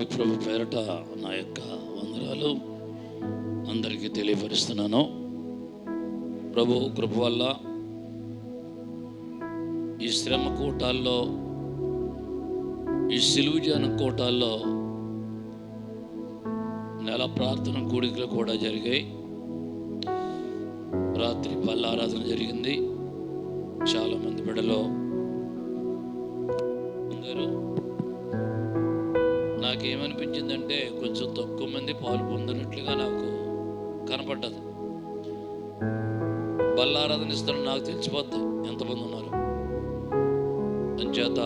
ప్రభు పేరట నా యొక్క వందనాలు అందరికీ తెలియపరుస్తున్నాను. ప్రభు కృప వల్ల ఈ శ్రమ కూటాల్లో, ఈ సిలువుజాన కూటాల్లో నెల ప్రార్థన కూడికలు కూడా జరిగాయి. రాత్రి పల్ల ఆరాధన జరిగింది. చాలామంది బిడ్డలో నాకేమనిపించిందంటే కొంచెం తక్కువ మంది పాలు పొందినట్లుగా నాకు కనపడ్డది. బల్లారాధన ఇస్తాను నాకు తెలిసిపోద్ది ఎంతమంది ఉన్నారు. అంచేత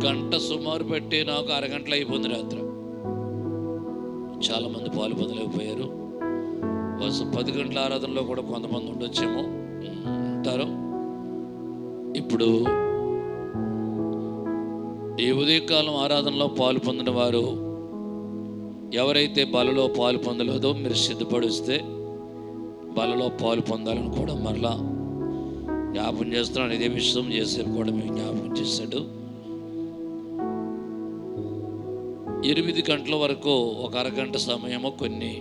గంట సుమారు పెట్టి నాకు అరగంటలు అయిపోయింది రాత్రి. చాలామంది పాలు పొందలేకపోయారు. 10 గంటల ఆరాధనలో కూడా కొంతమంది ఉండొచ్చేమో ఉంటారు. ఇప్పుడు ఈ ఉదయకాలం ఆరాధనలో పాలు పొందిన వారు ఎవరైతే బలలో పాలు పొందలేదో మీరు సిద్ధపడిస్తే బలలో పాలు పొందాలని కూడా మరలా జ్ఞాపకం చేస్తున్నాను. ఇదే విషయం చేసేపు కూడా మీకు జ్ఞాపకం చేశాడు. 8 గంటల వరకు ఒక అరగంట సమయము కొన్ని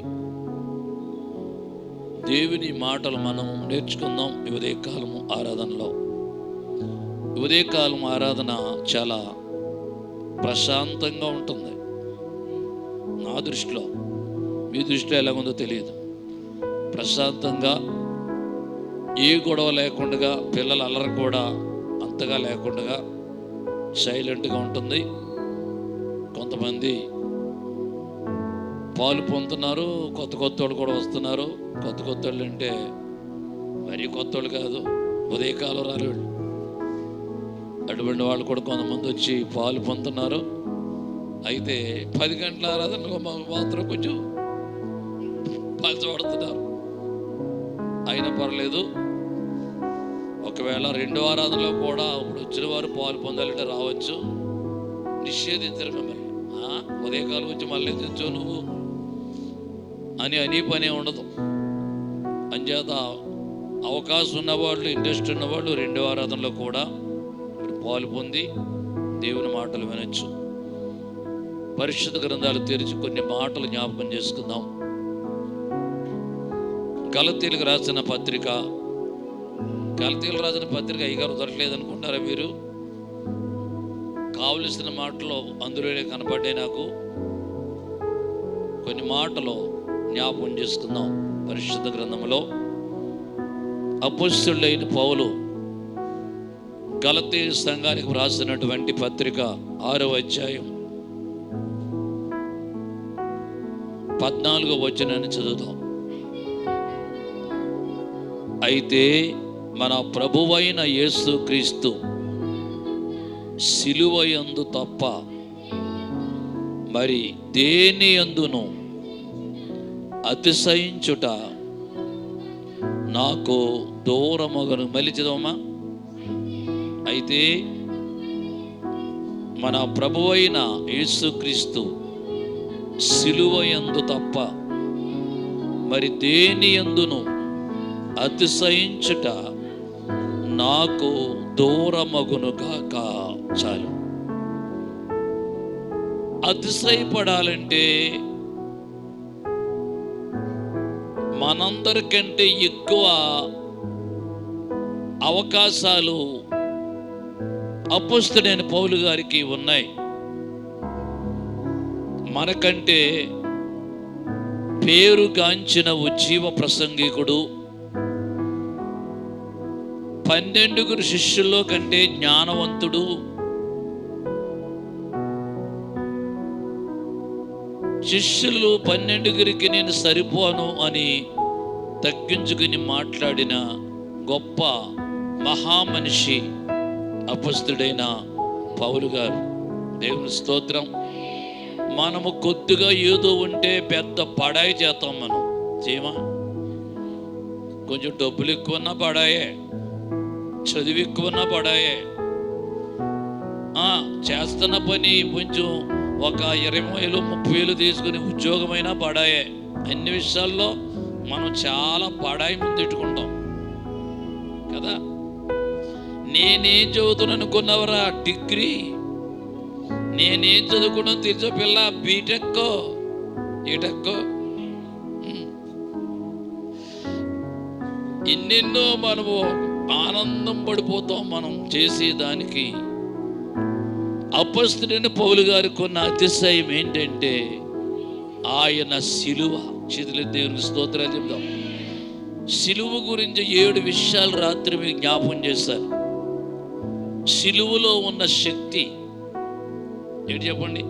దేవుని మాటలు మనం నేర్చుకుందాం. ఈ ఉదయకాలము ఆరాధనలో ఉదయకాలం ఆరాధన చాలా ప్రశాంతంగా ఉంటుంది. నా దృష్టిలో, మీ దృష్టిలో ఎలాగుందో తెలియదు. ప్రశాంతంగా, ఏ గొడవ లేకుండా, పిల్లల అల్లరి కూడా అంతగా లేకుండా సైలెంట్గా ఉంటుంది. కొంతమంది పాలు పొందుతున్నారు. కొత్త వాళ్ళు కూడా వస్తున్నారు. కొత్త వాళ్ళు అంటే మరీ కొత్త వాళ్ళు కాదు, ఉదయకాలం రారు. అటువంటి వాళ్ళు కూడా కొంతమంది వచ్చి పాలు పొందుతున్నారు. అయితే 10 గంటల ఆరాధనలో మాత్రం కొంచెం పంచబడుతున్నారు. అయినా పర్లేదు. ఒకవేళ 2వ ఆరాధనలో కూడా ఇప్పుడు వచ్చిన వారు పాలు పొందాలంటే రావచ్చు. నిషేధించరు మిమ్మల్ని. ఉదయకాలం వచ్చి మళ్ళీ తెచ్చో నువ్వు అని పని ఉండదు. అంచేత అవకాశం ఉన్నవాళ్ళు, ఇంట్రెస్ట్ ఉన్నవాళ్ళు 2వ ఆరాధనలో కూడా పాలు పొంది దేవుని మాటలు వినొచ్చు. పరిశుద్ధ గ్రంథాలు తెరిచి కొన్ని మాటలు జ్ఞాపకం చేసుకుందాం. గలతీయులకు రాసిన పత్రిక, గలతీయులకు రాసిన పత్రిక అయ్యగారు దొరకలేదనుకుంటారా మీరు? కావలసిన మాటలు అందులోనే కనపడ్డాయి. నాకు కొన్ని మాటలు జ్ఞాపకం చేసుకుందాం. పరిశుద్ధ గ్రంథంలో అపొస్తలుడైన పౌలు గలతీ సంఘానికి వ్రాసినటువంటి పత్రిక 6వ అధ్యాయం 14వ వచనాన్ని చదువుతాం. అయితే మన ప్రభువైన యేసు క్రీస్తు సిలువయందు తప్ప మరి దేని యందును అతిశయించుట నాకు దూరమగను. మలిచిదోమా. అయితే మన ప్రభువైన యేసుక్రీస్తు సిలువయందు తప్ప మరి దేని యందును అతిశయించుట నాకు దూరమగును కాక. చాలు. అతిశయపడాలంటే మనందరికంటే ఎక్కువ అవకాశాలు అపొస్తలుడైన పౌలు గారికి ఉన్నాయి. మనకంటే పేరుగాంచిన ఉజ్జీవ ప్రసంగికుడు, 12 శిష్యుల్లో కంటే జ్ఞానవంతుడు, శిష్యులు 12 నేను సరిపోను అని తగ్గించుకుని మాట్లాడిన గొప్ప మహామనిషి అపొస్తలుడైన పౌలు గారు. దేవుని స్తోత్రం. మనము కొద్దిగా ఏదో ఉంటే పెద్ద పడాయి చేస్తాం. మనం చేయమా? కొంచెం డబ్బులు ఎక్కువన్నా పడాయే, చదువు ఎక్కువన్నా పడాయే, చేస్తున్న పని కొంచెం ఒక 20,000 30,000 తీసుకుని ఉద్యోగమైనా పడాయే. అన్ని విషయాల్లో మనం చాలా పడాయి ముందెట్టుకుంటాం కదా. నేనేం చదువుతున్నా అనుకున్నవరా? డిగ్రీ. నేనేం చదువుకున్నాను తెలుసో పిల్ల, బీటెక్ ఈటెక్ ఎన్నెన్నో మనము ఆనందం పడిపోతాం మనం చేసేదానికి. అపొస్తలుడైన పౌలు గారి కొన్న అతిశయం ఏంటంటే ఆయన సిలువ. చేతులు దేవునికి స్తోత్రాలు చెప్తాం. సిలువ గురించి 7 విషయాలు రాత్రి మీకు జ్ఞాపకం చేశారు. సిలువలో ఉన్న శక్తి ఏంటి చెప్పండి?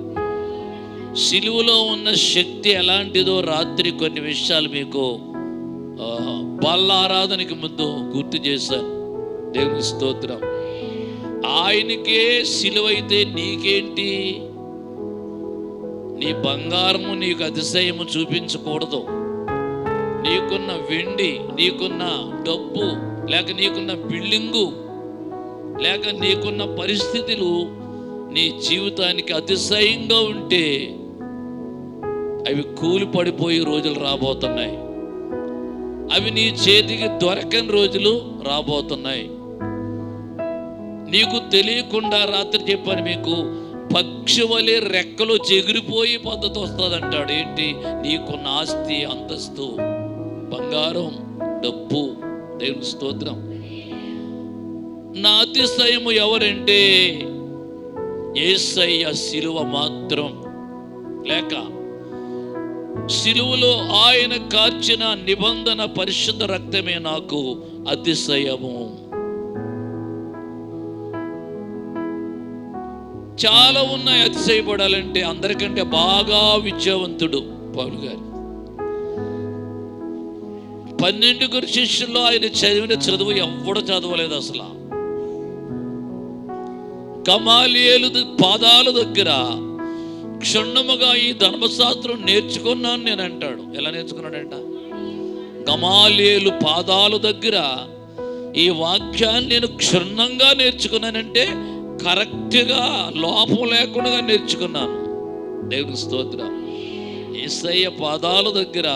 సిలువలో ఉన్న శక్తి ఎలాంటిదో రాత్రి కొన్ని విషయాలు మీకు బల్ల ఆరాధనకి ముందు గుర్తు చేశాను. దేవునికి స్తోత్రం. ఆయనకే సిలువైతే నీకేంటి? నీ బంగారము నీకు అతిశయము చూపించకూడదు. నీకున్న వెండి, నీకున్న డబ్బు, లేక నీకున్న బిల్డింగు, లేక నీకున్న పరిస్థితులు నీ జీవితానికి అతిశయంగా ఉంటే అవి కూలి పడిపోయే రోజులు రాబోతున్నాయి. అవి నీ చేతికి దొరకని రోజులు రాబోతున్నాయి. నీకు తెలియకుండా రాత్రి చెప్పాను మీకు, పక్షి వలె రెక్కలు చెగిరిపోయే పద్ధతి వస్తుంది అంటాడు. ఏంటి? నీకున్న ఆస్తి, అంతస్తు, బంగారం, డబ్బు. దేవుని స్తోత్రం. నా అతిశయము ఎవరంటే యేసయ్య సిలువ మాత్రం, లేక సిలువలో ఆయన కార్చిన నిబంధన పరిశుద్ధ రక్తమే నాకు అతిశయము. చాలా ఉన్నాయి అతిశయపడాలంటే. అందరికంటే బాగా విద్యావంతుడు పౌలు గారు. 12 శిష్యుల్లో ఆయన చదివిన చదువు ఎవడు చదవలేదు అసలు. గమాలియేలు పాదాల దగ్గర క్షుణ్ణముగా ఈ ధర్మశాస్త్రం నేర్చుకున్నాను నేను అంటాడు. ఎలా నేర్చుకున్నాడంట? గమాలియేలు పాదాల దగ్గర ఈ వాక్యాన్ని నేను క్షుణ్ణంగా నేర్చుకున్నానంటే కరెక్ట్గా లోపం లేకుండా నేర్చుకున్నాను. దేవుని స్తోత్రం. యేసయ్య పాదాల దగ్గర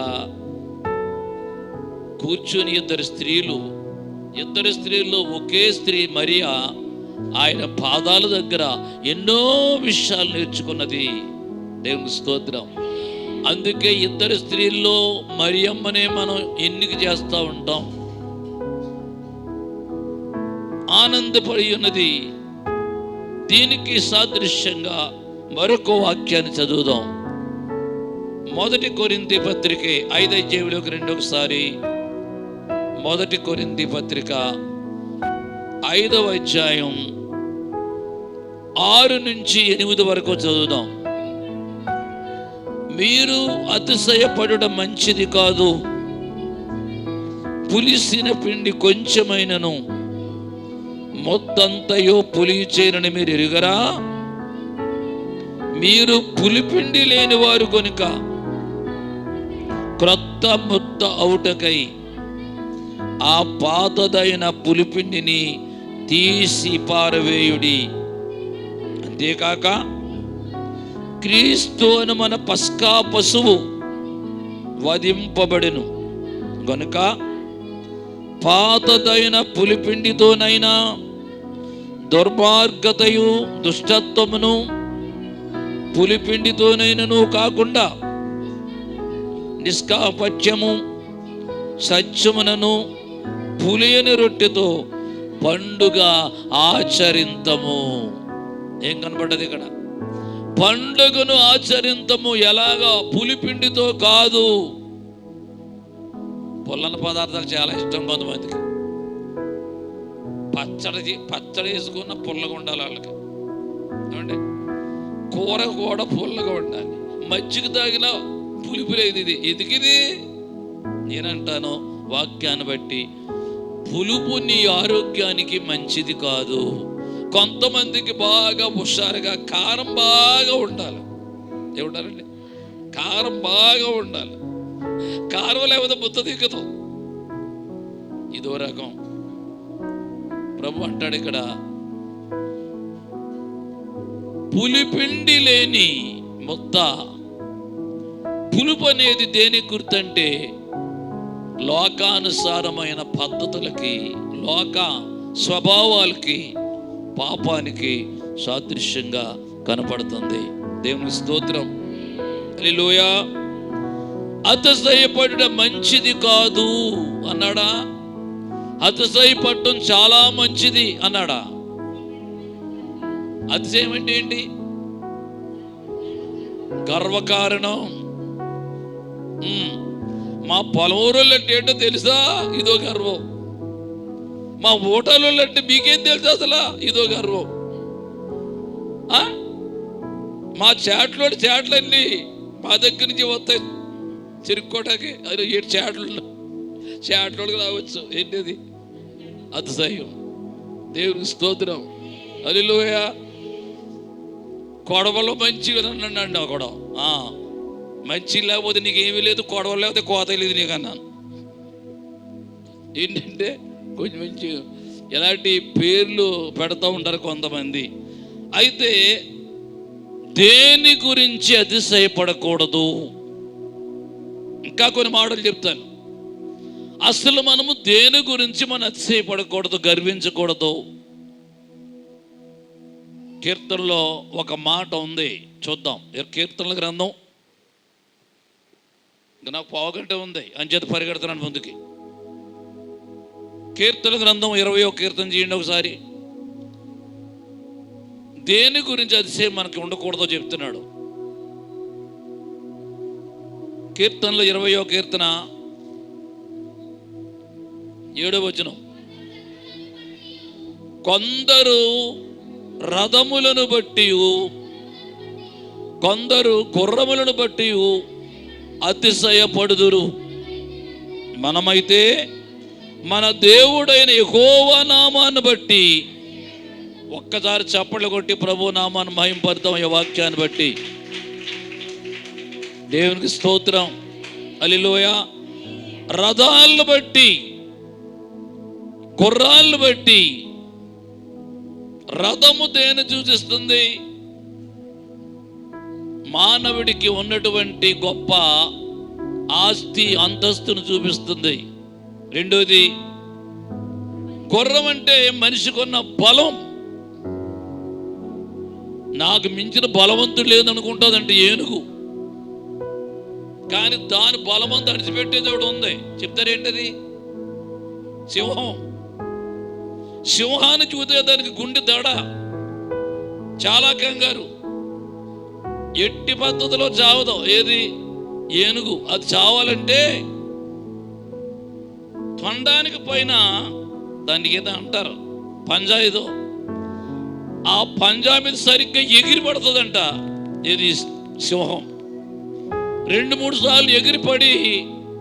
కూర్చుని ఇద్దరు స్త్రీల్లో ఒకే స్త్రీ మరియా ఆయన పాదాల దగ్గర ఎన్నో విషయాలు నేర్చుకున్నది. దేవుని స్తోత్రం. అందుకే ఇద్దరు స్త్రీల్లో మరియమ్మనే మనం ఎన్నిక చేస్తూ ఉంటాం. ఆనందపడి ఉన్నది. దీనికి సాదృశ్యంగా మరొక వాక్యాన్ని చదువుదాం. 1 కొరింథీ పత్రిక 5 అధ్యాయంలోకి రెండొకసారి. 1 కొరింథీ పత్రిక 5వ అధ్యాయం 6 నుంచి 8 వరకు చదువుదాం. మీరు అతిశయపడడం మంచిది కాదు. పులిసిన పిండి కొంచెమైనను మొత్తంతయో పులిచేనని మీరు ఎరుగరా? మీరు పులిపిండి లేని వారు కనుక క్రొత్త ముద్ద అవుటకై ఆ పాతదైన పులిపిండిని తీసి పారవేయుడి. అంతేకాక క్రీస్తు అని మన పస్కా పశువు వధింపబడెను గనుక పాతదైన పులిపిండితోనైనా దుర్మార్గతయు దుష్టత్వమును పులిపిండితోనైనను కాకుండా నిష్కాపట్యము సత్యమునను పులియని రొట్టెతో పండుగ ఆచరింతము. ఏం కనబడ్డది ఇక్కడ? పండుగను ఆచరింతము. ఎలాగా? పులిపిండితో కాదు. పుల్లన పదార్థాలు చాలా ఇష్టం కొంతమందికి. పచ్చడి వేసుకున్న పుల్లగా ఉండాలి వాళ్ళకి. ఏమంటే కూర కూడా పుల్లగా ఉండాలి. మజ్జిగ తాగిన పులుపు లేదు. ఇది నేనంటాను వాక్యాన్ని బట్టి పులుపు నీ ఆరోగ్యానికి మంచిది కాదు. కొంతమందికి బాగా హుషారుగా కారం బాగా ఉండాలి. ఏమంటారండి? కారం బాగా ఉండాలి. కారం లేకపోతే ముద్ద దిగదు. ఇదో రకం. ప్రభు అంటాడు ఇక్కడ, పులిపిండి లేని ముద్ద. పులుపు అనేది దేనికి గుర్తంటే లోకానుసారమైన పద్ధతులకి, లోక స్వభావాలకి, పాపానికి సాదృశ్యంగా కనపడుతుంది. దేవునికి స్తోత్రం. హల్లెలూయా. అతిశయపడుట మంచిది కాదు అన్నాడా? అతిశయపడటం చాలా మంచిది అన్నాడా? అతిశయం అంటే ఏంటి? గర్వకారణం. మా పొలవూరులు అంటే ఏంటో తెలుసా? ఇదో గర్వం. మా ఓటర్లు అంటే మీకేం తెలుసా అసలు? ఇదో గర్వం. మా చాట్లన్నీ మా దగ్గర నుంచి వస్తాయి చిరుక్కోటానికి. అది ఏడు చాట్లోకి రావచ్చు. ఏంటిది? అతిశయం. దేవునికి స్తోత్రం. హల్లెలూయా. కొడవలో మంచిగా అన్నాడు. కొడవ మంచి లేకపోతే నీకేమీ లేదు, కొడవ లేకపోతే కోత లేదు నీకు అన్నాను. ఏంటంటే కొంచెం మంచి ఎలాంటి పేర్లు పెడతా ఉంటారు కొంతమంది. అయితే దేని గురించి అతిశయపడకూడదు. ఇంకా కొన్ని మాటలు చెప్తాను. అసలు మనము దేని గురించి మనం అతిశయపడకూడదు, గర్వించకూడదు. కీర్తనలో ఒక మాట ఉంది, చూద్దాం. కీర్తనల గ్రంథం నాకు పావుగంట ఉంది, అంచేత పరిగెడుతున్నాను ముందుకి. కీర్తన గ్రంథం 20వ కీర్తన చేయండి ఒకసారి. దేని గురించి అతిశయం మనకి ఉండకూడదో చెప్తున్నాడు. కీర్తనలో 20వ కీర్తన 7వ వచనం. కొందరు రథములను బట్టి, కొందరు గుర్రములను బట్టి అతిశయపడుదురు. మనమైతే మన దేవుడైన యెహోవా నామాన్ని బట్టి, ఒక్కసారి చప్పట్లు కొట్టి ప్రభు నామాన్ని మహింపడతాం. ఈ వాక్యాన్ని బట్టి దేవునికి స్తోత్రం. హల్లెలూయా. రథాలను బట్టి, గుర్రాలను బట్టి. రథము దేని సూచిస్తుంది? మానవుడికి ఉన్నటువంటి గొప్ప ఆస్తి అంతస్తును చూపిస్తుంది. రెండోది, గుర్రం అంటే మనిషికి ఉన్న బలం. నాకు మించిన బలవంతుడు లేదనుకుంటుందంటే ఏనుగు. కానీ దాని బలవంతు అడిచిపెట్టేది ఒకటి ఉంది. చెప్తారేంటది? సింహం. సింహాన్ని చూస్తే దానికి గుండె దడ, చాలా కంగారు, ఎట్టి పద్ధతిలో చావదు. ఏది? ఏనుగు. అది చావాలంటే తొండానికి పైన దానికి ఏదో అంటారు పంజా, ఏదో ఆ పంజా మీద సరిగ్గా ఎగిరి పడుతుందంట. ఏది? సింహం. 2-3 సార్లు ఎగిరిపడి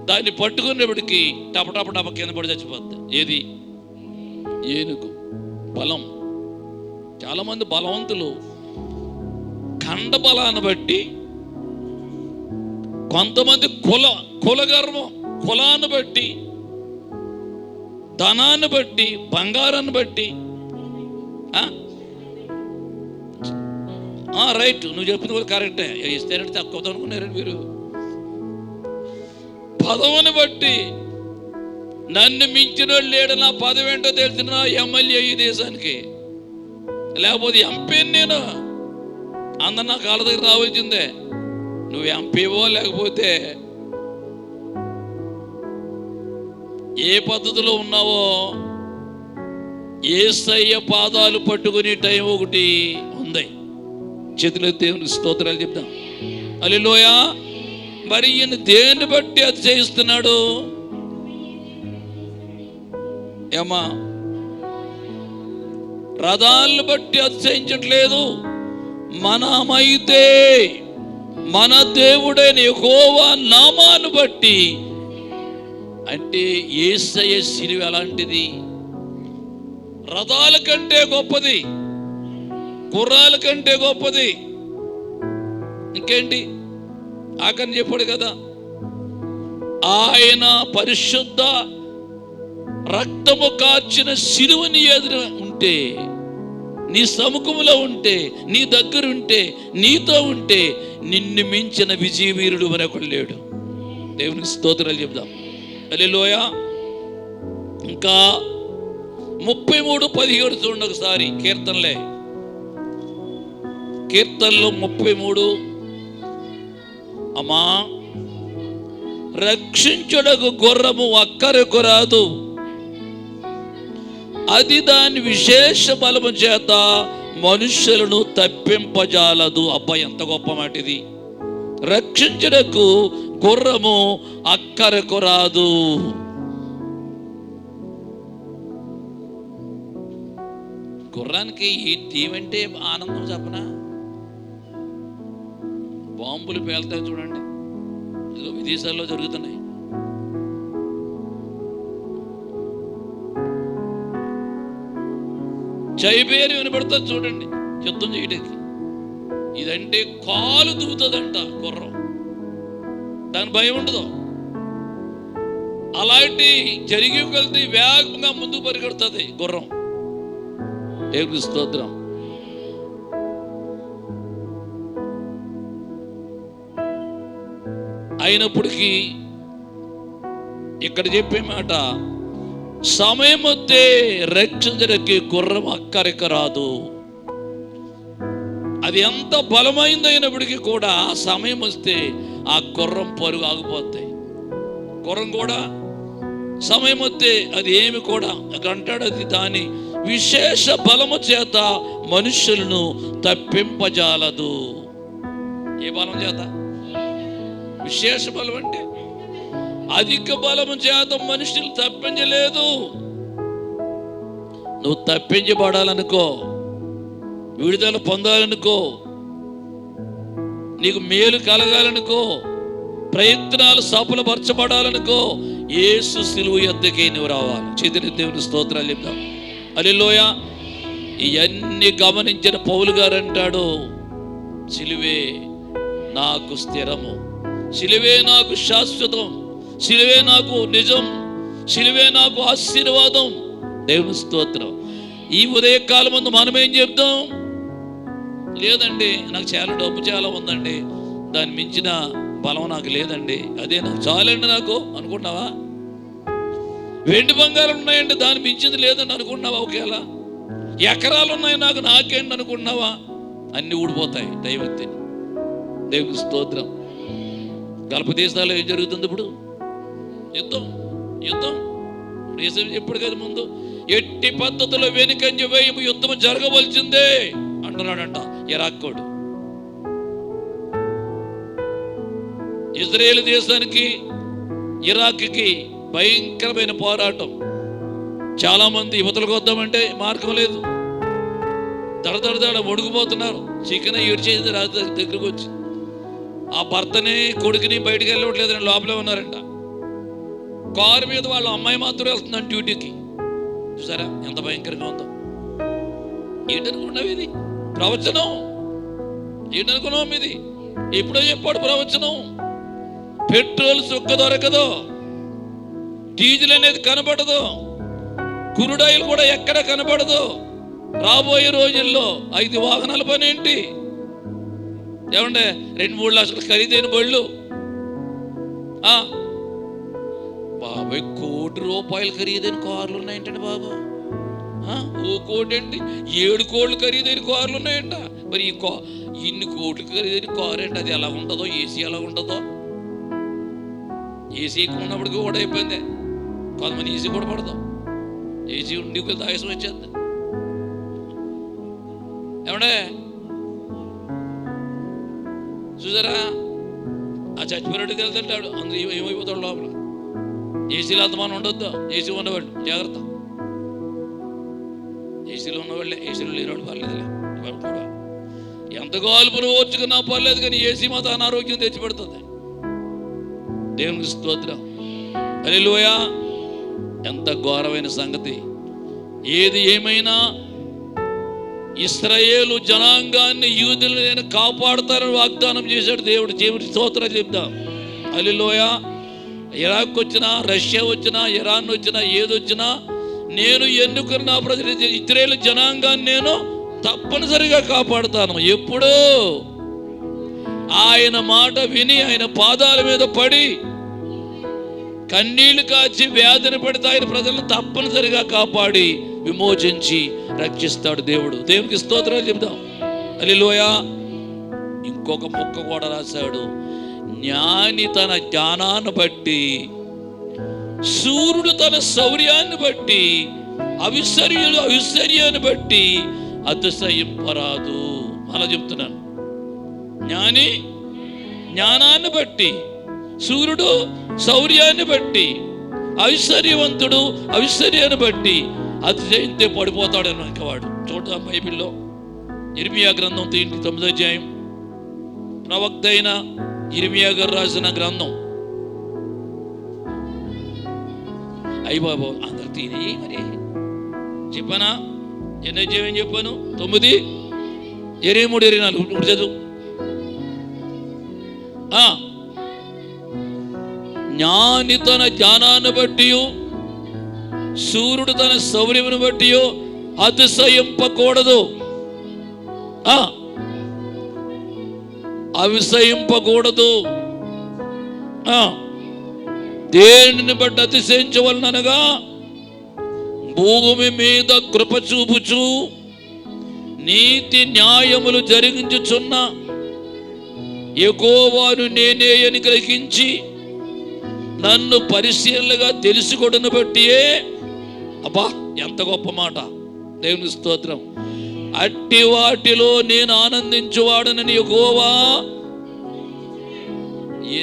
దాన్ని పట్టుకునేప్పటికి టప కింద పడి చచ్చిపోద్ది. ఏది? ఏనుగు. బలం. చాలామంది బలవంతులు ఖండ బలాన్ని బట్టి, కొంతమంది కులగర్వం, కులాన్ని బట్టి, ధనాన్ని బట్టి, బంగారాన్ని బట్టి. రైట్, నువ్వు చెప్పింది కూడా కరెక్టే. ఇస్తేనంటే తక్కువ అనుకున్నారండి మీరు. పదవిని బట్టి, నన్ను మించిన వాళ్ళు లేడు, నా పదవి ఏంటో తెలిసిన ఎమ్మెల్యే ఈ దేశానికి, లేకపోతే ఎంపీ నేను, అందరు నా కాళ్ళ దగ్గర రావాల్సిందే. నువ్వు ఎంపీవో లేకపోతే ఏ పద్ధతిలో ఉన్నావో, యేసయ్య పాదాలు పట్టుకునే టైం ఒకటి ఉంది. చేతులు దేవునికి స్తోత్రాలు చెప్తాం. హల్లెలూయా. మరి ఈయన దేన్ని బట్టి అతిశయిస్తున్నాడు? ఏమా? రథాలను బట్టి అతిశయించట్లేదు. మనమైతే మన దేవుడైన యెహోవా నామాన్ని బట్టి. అంటే యేసయ్య శిలువ ఎలాంటిది? రథాల కంటే గొప్పది, గుర్రాల కంటే గొప్పది. ఇంకేంటి? ఆకని చెప్పాడు కదా, ఆయన పరిశుద్ధ రక్తము కార్చిన శిలువ నీ ఎదురు ఉంటే, నీ సముఖంలో ఉంటే, నీ దగ్గర ఉంటే, నీతో ఉంటే, నిన్ను మించిన విజయవీరుడు మరొకడు లేడు. దేవునికి స్తోత్రాలు చెప్దాం. హల్లెలూయా. ఇంకా 33:17 చూడండి ఒకసారి. కీర్తనలే కీర్తనలు 33, అమ్మా రక్షించుటకు గుర్రము అక్కరకు రాదు, అది దాని విశేష బలము చేత మనుష్యులను తప్పింపజాలదు. అబ్బాయి ఎంత గొప్ప మాట ఇది. రక్షించుటకు గుర్రము అక్కరకు రాదు. గుర్రానికి ఏమంటే ఆనందం చెప్పనా? బాంబులు పేలుతాయి చూడండి, ఇదిగో విదేశాల్లో జరుగుతున్నాయి. చైబేరి వినపడుతుంది చూడండి యుద్ధం చేయడానికి. ఇదంటే కాలు దువ్వుతుందంట గుర్రం, దాని భయం ఉండదు. అలాంటి జరిగి వెళ్తే వేగంగా ముందుకు పరిగెడుతుంది గుర్రం. దేవునికి స్తోత్రం. అయినప్పటికీ ఇక్కడ చెప్పే మాట, సమయం వస్తే రక్షించడానికి గుర్రం అక్కరికి రాదు. అది ఎంత బలమైందైనప్పటికీ కూడా ఆ సమయం వస్తే ఆ గుర్రం పరుగు ఆగిపోతాయి. గుర్రం కూడా సమయం వస్తే అది ఏమి కూడా అంటాడు, అది దాని విశేష బలము చేత మనుషులను తప్పింపజాలదు. ఏ బలం చేత? విశేష బలం అంటే అధిక బలము చేత మనుషులు తప్పించలేదు. నువ్వు తప్పించబడాలనుకో, విడుదల పొందాలనుకో, నీకు మేలు కలగాలనుకో, ప్రయత్నాలు సఫలపరచబడాలనుకో, యేసు సిలువ యొద్దకే నువ్వు రావాలి. చేతులు దేవుని స్తోత్రాలు చెప్తాం. హల్లెలూయా. ఇవన్నీ గమనించిన పౌలు గారు అంటాడు, సిలువే నాకు స్థిరము, సిలువే నాకు శాశ్వతం, సిలువే నాకు నిజం, సిలువే నాకు ఆశీర్వాదం. దేవుని స్తోత్రం. ఈ ఉదయకాలం ముందు మనం ఏం చెప్తాం? లేదండి నాకు చాలా డబ్బు చాలా ఉందండి, దాన్ని మించిన బలం నాకు లేదండి, అదే నాకు చాలండి నాకు అనుకుంటున్నావా? వెండి బంగారం ఉన్నాయండి, దాన్ని మించింది లేదని అనుకుంటున్నావా? ఒకేలా ఎకరాలు ఉన్నాయి నాకు, నాకేంటి అనుకుంటున్నావా? అన్ని ఊడిపోతాయి దైవత్తిని. దేవుని స్తోత్రం. గల్ప దేశాల్లో ఏం జరుగుతుంది ఇప్పుడు? యుద్ధం. ఎప్పుడు కదా ముందు ఎట్టి పద్ధతిలో వెనుకంజ వేయము, యుద్ధం జరగవలసిందే అంటున్నాడంట ఇరాక్కోడు. ఇజ్రాయేల్ దేశానికి ఇరాక్కి భయంకరమైన పోరాటం. చాలా మంది యువతలకు వద్దామంటే మార్గం లేదు, దడదడ ఒడుగుపోతున్నారు. చికెన్ ఏడ్చేది రాత్రి దగ్గరకు వచ్చి ఆ భర్తని కొడుకుని బయటకు వెళ్ళవట్లేదని లోపలే ఉన్నారంట. కారు మీద వాళ్ళ అమ్మాయి మాత్రం వెళ్తుందని డ్యూటీకి. చూసారా ఎంత భయంకరంగా ఉందో? ఏంటనుకున్నావు ఇది? ప్రవచనం. ఏంటనుకున్నావు ఇది? ఎప్పుడో చెప్పాడు ప్రవచనం. పెట్రోల్ సుక్క దొరకదు, డీజిల్ అనేది కనబడదు, కురుడాయిలు కూడా ఎక్కడ కనబడదు. రాబోయే రోజుల్లో 5 వాహనాల పని ఏంటి? ఏమంటే 2-3 లక్షలు ఖరీదైన బళ్ళు. బాబాయ్, ₹1,00,00,000 ఖరీదైన కార్లు ఉన్నాయంటండి బాబు. ఓ కోటి ఏంటి, 7 కోట్లు ఖరీదైన కార్లు ఉన్నాయంట. మరి ఇన్ని కోట్లు ఖరీదైన కారు ఏంటి? అది ఎలా ఉంటుందో, ఏసీ ఎలా ఉంటుందో? ఏసీ ఎక్కువ ఉన్నప్పటికీ కూడా అయిపోయింది. కొంతమంది ఏసీ కూడా పడతాం, ఏసీ ఉండి ఆయాసం వచ్చేద్ది. ఏమండే చూసారా, ఆ చచ్చిపోయినట్టు వెళ్తుంటాడు, అందులో ఏమైపోతాడు లోపల. ఏసీలో అంతమానం ఉండొద్దు, ఏసీ ఉన్నవాళ్ళు జాగ్రత్త. ఏసీలో ఉన్నవాళ్ళే, ఏసీలో లేనివాళ్ళు పర్లేదులే. ఎంత గాల్పును ఓర్చుకున్నా పర్లేదు, కానీ ఏసీ మాత్రం అనారోగ్యం తెచ్చిపెడుతుంది. దేవునికి స్తోత్రం. హల్లెలూయా. ఎంత ఘోరమైన సంగతి. ఏది ఏమైనా ఇశ్రాయేలు జనాంగాన్ని, యూదులను నేను కాపాడుతానని వాగ్దానం చేశాడు దేవుడు. దేవుడి స్తోత్రం చెప్తాం. హల్లెలూయా. ఇరాక్ వచ్చినా, రష్యా వచ్చినా, ఇరాన్ వచ్చినా, ఏదొచ్చినా నేను ఎన్నుకున్న నా ప్రజలు ఇశ్రాయేలు జనాంగాన్ని నేను తప్పనిసరిగా కాపాడుతాను. ఎప్పుడు ఆయన మాట విని ఆయన పాదాల మీద పడి కన్నీళ్లు కాచి వ్యాధిని పడితే ఆయన ప్రజలను తప్పనిసరిగా కాపాడి విమోచించి రక్షిస్తాడు దేవుడు. దేవునికి స్తోత్రాలు చెప్తాం. హల్లెలూయా. ఇంకొక ముక్క కూడా రాశాడు, జ్ఞాని తన జ్ఞానాన్ని బట్టి, సూర్యుడు తన శౌర్యాన్ని బట్టి, అవిశ్వర్యుడు అవిశ్వర్యాన్ని బట్టి అతిశయింపరాదు. అలా చెప్తున్నాను. జ్ఞాని జ్ఞానాన్ని బట్టి, సూర్యుడు శౌర్యాన్ని బట్టి, ఐశ్వర్యవంతుడు ఐశ్వర్యాన్ని బట్టి అతిశయిస్తే పడిపోతాడని ఇంకవాడు. చూద్దాం బైబిల్లో ఇర్మియా గ్రంథం 9వ అధ్యాయం, ప్రవక్త అయిన ఇర్మియా గారు రాసిన గ్రంథం. అయ్యి బాబు అందరు తినే మరి చెప్పానా? ఎన్నో అధ్యాయం ఏం చెప్పాను? 9, 23, 24 చదువు. జ్ఞాని తన జ్ఞానాన్ని బట్టి, సూర్యుడు తన శౌర్యమును బట్టి అతిశయింపకూడదు, అవిశయింపకూడదు. దేనిని బట్టి అతిశయించవలనగా, భూమి మీద కృప చూపుచు నీతి న్యాయములు జరిగించుచున్న యెహోవాను నేనే అని గ్రహించి నన్ను పరిశీలనగా తెలుసుకోవడం బట్టియే. అబ్బా ఎంత గొప్ప మాట! దేవుని స్తోత్రం. అట్టి వాటిలో నేను ఆనందించువాడనని యెహోవా.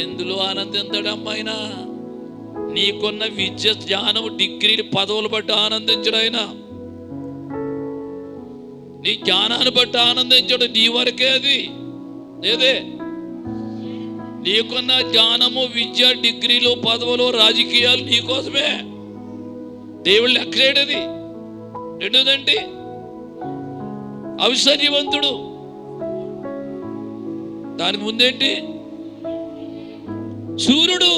ఎందులో ఆనందించాడు అమ్మాయినా? నీకున్న విద్య, జ్ఞానం, డిగ్రీలు, పదవులు బట్టి ఆనందించడు ఆయన. నీ జ్ఞానాన్ని బట్టి ఆనందించడు. నీ వరకే అది లేదే. నీకున్న జ్ఞానము, విద్య, డిగ్రీలు, పదవులు, రాజకీయాలు నీకోసమే. దేవుళ్ళు లెక్క చేయడది. రెండోదండి ఐశ్వర్యవంతుడు. దానికి ముందేంటి? సూర్యుడు.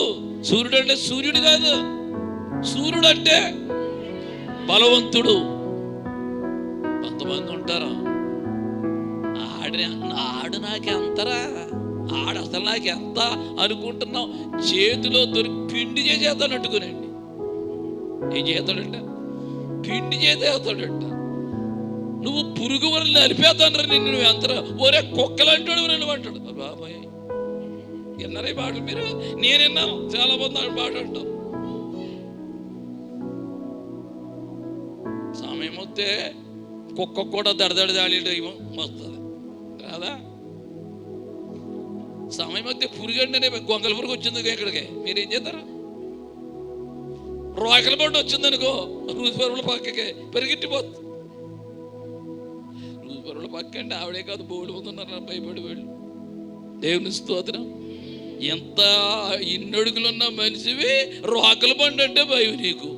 సూర్యుడు అంటే సూర్యుడు కాదు, సూర్యుడు అంటే బలవంతుడు. కొంతమంది ఉంటారు, ఆడు నాకెంతరా, ఆడు అసలు నాకెంత అనుకుంటున్నావు, చేతిలో దొరికి పిండి చేసేస్తాను అట్టుకునండి. ఏం చేస్తాడంట? పిండి చేసేస్తాడంట. నువ్వు పురుగు వల్ల నలిపేస్తాను నిన్ను, నువ్వు ఎంతరా, ఒరే కుక్కలంటాడు నువ్వు అంటాడు. బాబాయ్ విన్నారా ఈ పాటలు మీరు? నేను విన్నాను, చాలా మంది ఆ పాట అంటాం. సమయం వస్తే కుక్క కూడా దడదడ దాడి వస్తుంది కాదా? సమయం వస్తే పురుగంటేనే గొంగల పురుగు వచ్చింది ఇక్కడికి, మీరేం చేస్తారు? రోకల పండు వచ్చిందనుకో, రూజుపరుల పక్కకి పెరిగిట్టిపోతుంది. రూజుపరుల పక్క అంటే ఆవిడే కాదు, బోళ్ళు ముందున్నారు భయపడి వాళ్ళు. దేవుని స్తోత్రం. ఎంత ఇన్నడుగులున్న మనిషివి, రోకల పండు అంటే భయం నీకు.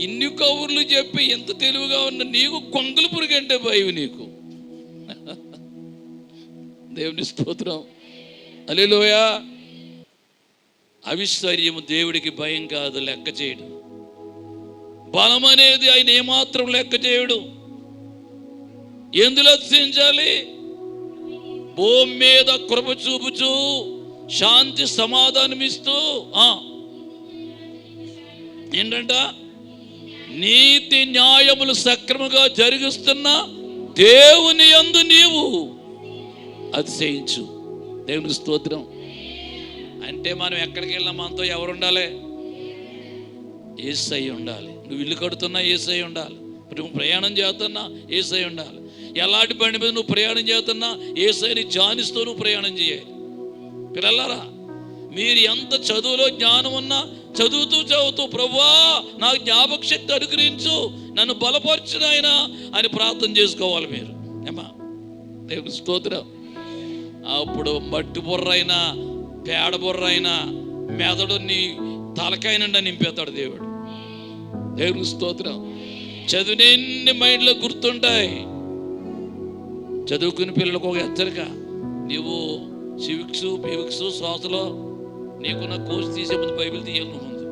ఇన్ని కబుర్లు చెప్పి ఎంత తెలివిగా ఉన్న నీకు కొంగల పురుగు అంటే భయం నీకు. దేవుని స్తోత్రం. హల్లెలూయా. ఐశ్వర్యము దేవుడికి భయం కాదు, లెక్క చేయడు. బలం అనేది ఆయన ఏమాత్రం లెక్క చేయడు. ఎందులో అతిశయించాలి? భూమి మీద కృప చూపుచు శాంతి సమాధానం ఇస్తూ ఏంటంట? నీతి న్యాయములు సక్రమంగా జరిగిస్తున్న దేవుని యందు నీవు అతిశయించు. దేవుని స్తోత్రం. అంటే మనం ఎక్కడికి వెళ్ళినా మనతో ఎవరు ఉండాలి? యేసయ్య ఉండాలి. నువ్వు ఇల్లు కడుతున్నా యేసయ్య ఉండాలి. నువ్వు ప్రయాణం చేస్తున్నా యేసయ్య ఉండాలి. ఎలాంటి బండి మీద నువ్వు ప్రయాణం చేస్తున్నా యేసయ్యని ధ్యానిస్తూ నువ్వు ప్రయాణం చేయాలి. పిల్లలారా, మీరు ఎంత చదువులో జ్ఞానం ఉన్నా చదువుతూ ప్రభువా నాకు జ్ఞాపక శక్తి అనుగ్రహించు, నన్ను బలపరచు నాయనా అని ప్రార్థన చేసుకోవాలి మీరు. ఏమా దేవుని స్తోత్రం. అప్పుడు మట్టి బుర్ర అయినా పేడ బుర్ర అయినా మెదడుని తలకాయ నిండా నింపేస్తాడు దేవుడు. దేవుని స్తోత్రం. చదువుని మైండ్లో గుర్తుంటాయి. చదువుకుని పిల్లలకు ఒక హెచ్చరిక, నీవు సివిక్స్ పివిక్స్ శ్వాసలో నీకున్న కోర్సు తీసే ముందు బైబిల్ తీయాలి. నువ్వు ముందు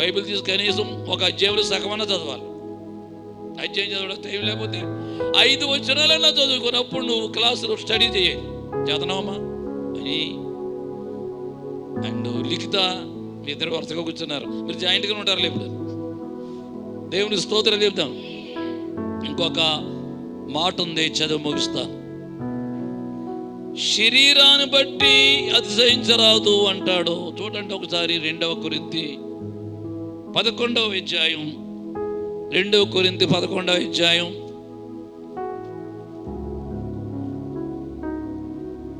బైబిల్ తీసి కనీసం ఒక అధ్యాయంలో సగమన్నా చదవాలి. అధ్యాయం చదవడం టైం లేకపోతే 5 వచనాలన్నా చదువుకున్నప్పుడు నువ్వు క్లాసులో స్టడీ చేయాలి. చేతనావమ్మా అని. అండ్ లిఖిత మీ ఇద్దరు వరుసగా కూర్చున్నారు, మీరు జాయింట్గా ఉంటారు. లేపు దేవుని స్తోత్రం చెప్తాం. ఇంకొక మాట ఉంది, చదువు ముగిస్తాను. శరీరాన్ని బట్టి అతిశయించరాదు అంటాడు. చూడండి ఒకసారి 2 కొరింథీ 11వ అధ్యాయం. 2 కొరింథీ 11వ అధ్యాయం.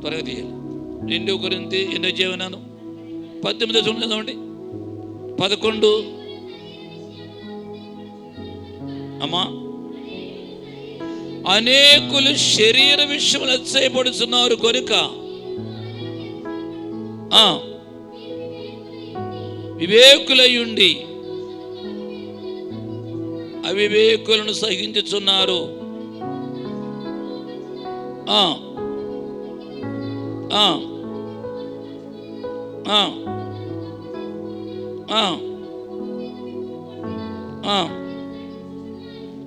త్వరగా తీయాలి. 2 కొరింథీ ఎన్నో అధ్యాయం? 18 చదవండి. 11 అమ్మా. అనేకులు శరీర విషయములు అతిశయపడుతున్నారు కనుక వివేకులయ్యుండి అవివేకులను సహించుచున్నారు.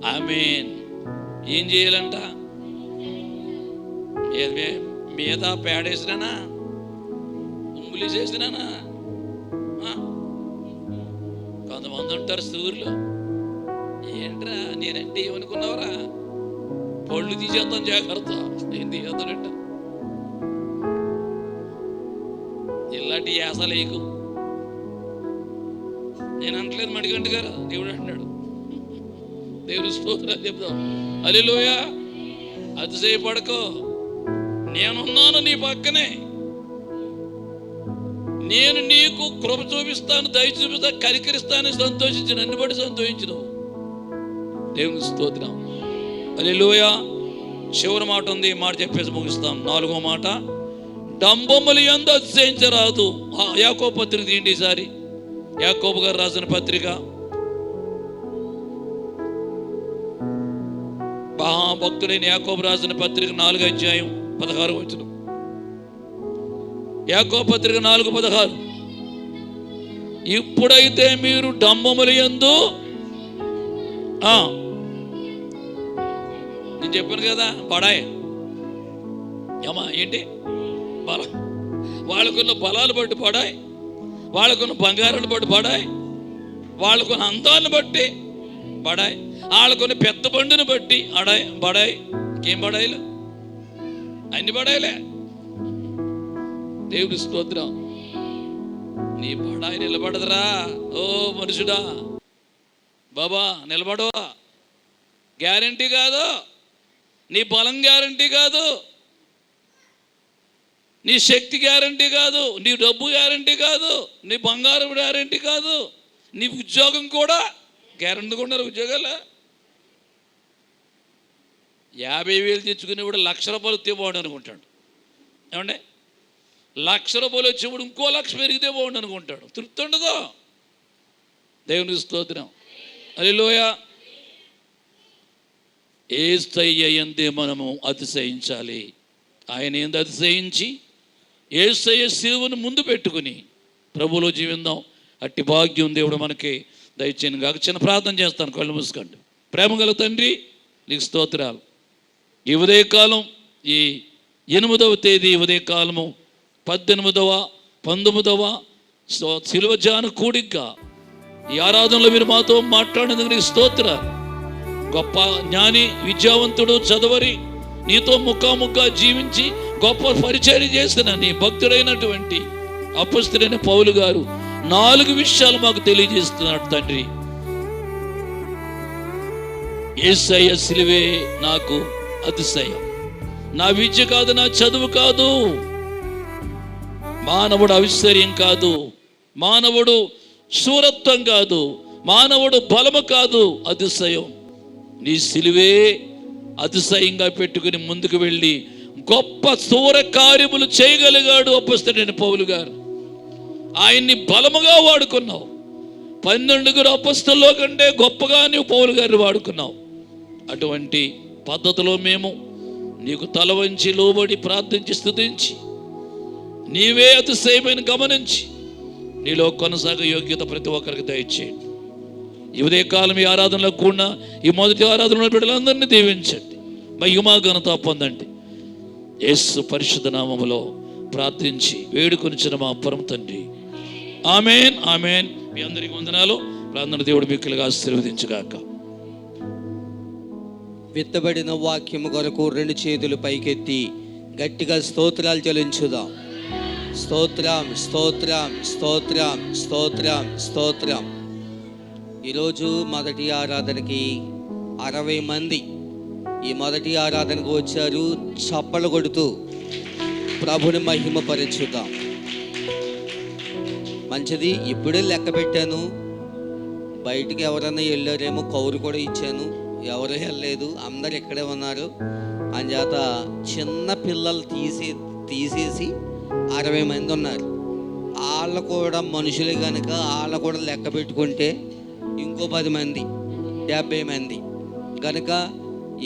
ఆమేన్. ఏం చేయాలంట? మీద పేడేసినానా, ఉంగులేసేసినానా? కొంతమంది ఉంటారు సూర్యులు, ఏంట్రా నేనంటే ఏమనుకున్నావురా, పళ్ళు తీసేద్దాం జాగ్రత్త. ఏం తీసేద్దానంట? ఇలాంటి యాసలేకు. నేను అంటలేదు మణికంఠ గారు, దేవుడు అంటున్నాడు. దేవుడు స్తోత్రాలు చెప్తాం. హల్లెలూయా. అతిశయపడకో, నేనున్నాను నీ పక్కనే. నేను నీకు కృప చూపిస్తాను, దయ చూపిస్తాను, కనికరిస్తాను. సంతోషించి నన్ను బట్టి సంతోషించు. దేవుని స్తోత్రం. హల్లెలూయా. చివరి మాట ఉంది, మాట చెప్పేసి ముగిస్తాం. 4వ మాట, డంబములు యందు అతిశయించరాదు. యాకోబు పత్రిక తీయండి ఈసారి. యాకోబు గారు రాసిన పత్రిక, మహాభక్తుడైన యాకోబు రాసిన పత్రిక 4వ అధ్యాయం 16వ వచనం. యాకోబు పత్రిక 4:16. ఇప్పుడైతే మీరు డంబములు యందు, నేను చెప్పాను కదా, బడాయి ఏమా ఏంటి బలం, వాళ్ళకున్న బలాలు బట్టి పడాయి, వాళ్ళకున్న బంగారాన్ని బట్టి పడాయి, వాళ్ళకున్న అందాన్ని బట్టి బడాయి, వాళ్ళకున్న పెద్ద బండిని బట్టి బడాయి. ఇంకేం బడాయిలు? అన్ని బడాయిలే. దేవుడి స్తోత్రం. నీ బడాయి నిలబడదురా ఓ మనుషుడా, బాబా నిలబడవా? గ్యారంటీ కాదు. నీ బలం గ్యారంటీ కాదు, నీ శక్తి గ్యారంటీ కాదు, నీ డబ్బు గ్యారంటీ కాదు, నీ బంగారం గ్యారంటీ కాదు, నీ ఉద్యోగం కూడా గ్యారంటీ ఉన్నారు. ఉద్యోగాలు 50,000 తెచ్చుకునేవాడు 1,00,000 రూపాయలు వస్తే బాగుండు అనుకుంటాడు. ఏమంటే 1,00,000 రూపాయలు వచ్చేవాడు ఇంకో 1,00,000 పెరిగితే బాగుండు అనుకుంటాడు. తృప్తి ఉండదు. దేవుని స్తోత్రం. హల్లెలూయా. యేసయ్య యందే మనము అతిశయించాలి. ఆయన ఏంది అతిశయించి యేసయ్య శిలువను ముందు పెట్టుకుని ప్రభువులో జీవిద్దాం. అట్టి భాగ్యం దేవుడు మనకి దయచేయను గాక. చిన్న ప్రార్థన చేస్తాను, కళ్ళు మూసుకోండి. ప్రేమగల తండ్రి, నీకు స్తోత్రాలు. ఈ ఉదయకాలం, ఈ 8వ తేదీ ఉదయకాలము 18వ 19వ శిలువ ధ్యాన కూడికగా ఈ ఆరాధనలో మీరు మాతో మాట్లాడినందుకు నీకు స్తోత్రాలు. గొప్ప జ్ఞాని, విద్యావంతుడు, చదవరి, నీతో ముఖాముఖా జీవించి గొప్ప పరిచర్య చేసిన నీ భక్తుడైనటువంటి అపొస్తలుడైన పౌలు గారు 4 విషయాలు మాకు తెలియజేస్తున్నాడు. తండ్రి, యేసయ్య సిలువే నాకు అతిశయం. నా విద్య కాదు, నా చదువు కాదు, మానవుడు ఐశ్వర్యం కాదు, మానవుడు శూరత్వం కాదు, మానవుడు బలము కాదు, అతిశయం నీ సిలువే అతిశయంగా పెట్టుకుని ముందుకు వెళ్ళి గొప్ప శూర కార్యములు చేయగలిగాడు అపొస్తలుడైన పౌలు గారు. ఆయన్ని బలముగా వాడుకున్నావు. 12 అపొస్తలుల కంటే గొప్పగా నీవు పౌలు గారిని వాడుకున్నావు. అటువంటి పద్ధతిలో మేము నీకు తల వంచి లోబడి ప్రార్థించి స్తుతించి నీవే అతిశయమైన గమనించి నీలో కొనసాగే యోగ్యత ప్రతి ఒక్కరికి దయచేయండి. ఈ ఉదయకాలం ఈ ఆరాధనలో కూడా ఈ మొదటి ఆరాధనలో బిడ్డలందరినీ దీవించండి. మహిమా ఘనత పొందండి. యేసు పరిశుద్ధ నామములో ప్రార్థించి వేడుకొనిచిన మా పరమ తండ్రి, ఆమేన్, ఆమేన్. మీ అందరికి వందనాలు. ప్రార్థన దేవుడు మిక్కులుగా ఆశీర్వదించుగాక. విత్తబడిన వాక్యము కొరకు 2 చేతులు పైకెత్తి గట్టిగా స్తోత్రాలు చెల్లించుదాం. స్తోత్రం, స్తోత్రం, స్తోత్రం, స్తోత్రం, స్తోత్రం. ఈరోజు మొదటి ఆరాధనకి 60 మంది ఈ మొదటి ఆరాధనకు వచ్చారు. చప్పలు కొడుతూ ప్రభుని మహిమపరచుదాం. మంచిది. ఇప్పుడే లెక్క పెట్టాను. బయటికి ఎవరైనా వెళ్ళారేమో కౌరు కూడా ఇచ్చాను. ఎవరు వెళ్ళలేదు, అందరు ఇక్కడే ఉన్నారు. అంచేత చిన్న పిల్లలు తీసేసి 60 మంది ఉన్నారు. వాళ్ళు కూడా మనుషులు కనుక వాళ్ళు కూడా లెక్క పెట్టుకుంటే ఇంకో 10 మంది 70 మంది కనుక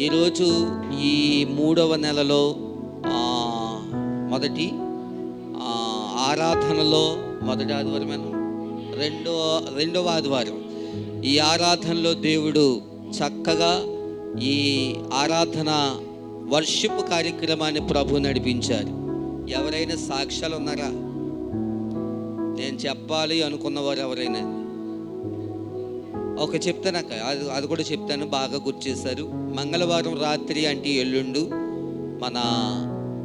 ఈరోజు ఈ 3వ నెలలో మొదటి ఆరాధనలో మొదటి ఆదివారం, రెండవ ఆదివారం ఈ ఆరాధనలో దేవుడు చక్కగా ఈ ఆరాధన వర్షిప్ కార్యక్రమాన్ని ప్రభు నడిపించారు. ఎవరైనా సాక్ష్యాలు ఉన్నారా? నేను చెప్పాలి అనుకున్నవారు ఎవరైనా చెప్తాను. అది కూడా చెప్తాను. బాగా గుర్తు చేశారు. మంగళవారం రాత్రి అంటే ఎల్లుండు మన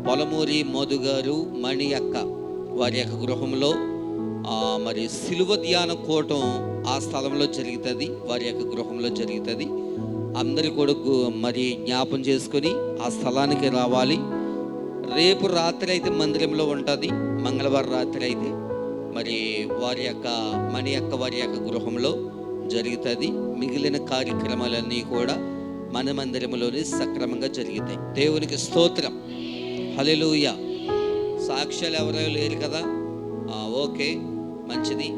పొలమూరి మధు గారు, మణి అక్క వారి యొక్క గృహంలో మరి సిలువ ధ్యాన కూటం ఆ స్థలంలో జరుగుతుంది. వారి యొక్క గృహంలో జరుగుతుంది. అందరి కూడా మరి జ్ఞాపం చేసుకొని ఆ స్థలానికి రావాలి. రేపు రాత్రి అయితే మందిరంలో ఉంటుంది. మంగళవారం రాత్రి అయితే మరి వారి యొక్క మణి అక్క వారి యొక్క గృహంలో జరుగుతుంది. మిగిలిన కార్యక్రమాలన్నీ కూడా మన మందిరంలోనే సక్రమంగా జరుగుతాయి. దేవునికి స్తోత్రం. హల్లెలూయా. సాక్ష్యాలు ఎవరో లేరు కదా? ఓకే, మంచిది.